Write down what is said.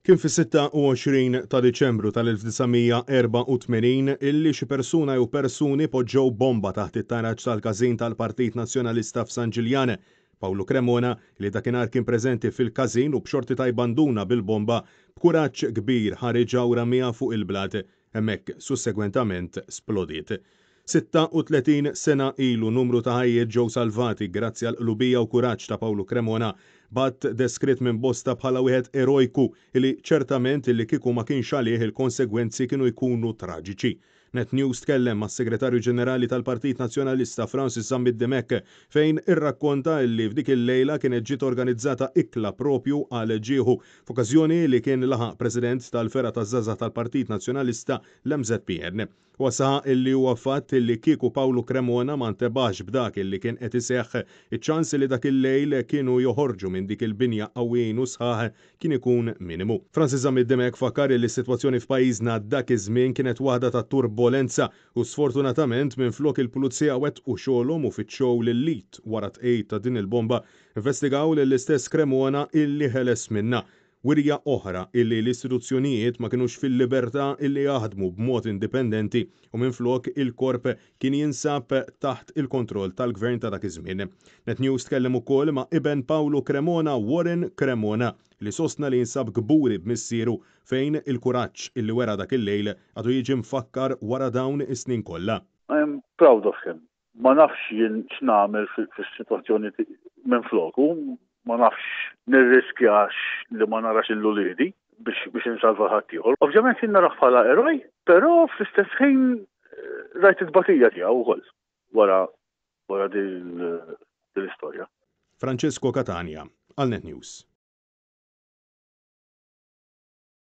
Kien fis-26 ta' Diċembru tal-1984 illi xi persuna jew persuni poġġew bomba taħt it-taraġġ tal-każin tal-Partit Nazzjonalista f'San Ġiljane. Paolo Cremona li dakinhar kien preżenti fil-każin u b'xorti ta' jbanduna bil-bomba b'kuraġġ kbir ħareġ u ramija fuq il-blat hemmhekk sussegwentament splodiet. 36 sena ilu numru ta' ħajjiet ġew salvati grazzi għal qlubija u kuraġġ ta' Paolo Cremona bat deskritt minn bosta bħala wieħed erojku li ċertament illi kieku ma kienx għalih il-konsegwenzi kienu jkunu traġiċi. Net News tkellem mas-Segretarju Ġenerali tal-Partit Nazzjonalista Francis Zambit Demek fejn irrakkonta li f'dik il-lejla kienet ġiet organizzata ikla propju għal ġieħu f'okkażjoni li kien laħaq President tal-Fera taż-Żgħażagħ tal-Partit Nazzjonalista l-MZPN. Wasaħaq illi huwa fatt illi kieku Paolo Cremona ma ntebax b'dak illi kien qed iseħħ iċ-ċans li dak il-lejl kienu joħorġu minn dik il-binja qawwien u sħaħ kien ikun minimu. Francis Zambit Demek fakkar li s-sitwazzjoni f'pajjiżna dak iż-żmien kienet waħda ta' turbolenza u sfortunatament minflok il-pulizija wettqu xogħolhom u fittxew lil-lit wara tqejt ta' din il-bomba investigaw lill-istess Cremona illi ħeles minnha. Wirja oħra illi l-istituzzjonijiet ma kinux fil-libertà illi jaħdmu b'mod indipendenti u minflok il-korp kien jinsab taħt il-kontroll tal-gvern ta' dak iż-żmien. Net News tkellem ukoll ma' iben Paolo Cremona Warren Cremona li sostna li jinsab gburi b'missieru fejn il-kuraġġ illi wera dak il-lejl għadu jiġi mfakkar wara dawn is-snin kollha. I am proud of him. Ma nafx jien x'nagħmel fis-sitwazzjoni minfloku. Ma nafx nirriskjax li ma narax il-lulidi biex insalva ħaddieħor. Ovvjament jien naraħ bħala eroj, però fl-istess ħin rajt it-tbatija tiegħu wkoll wara din l-istorja. Francesco Catania, għal Net News.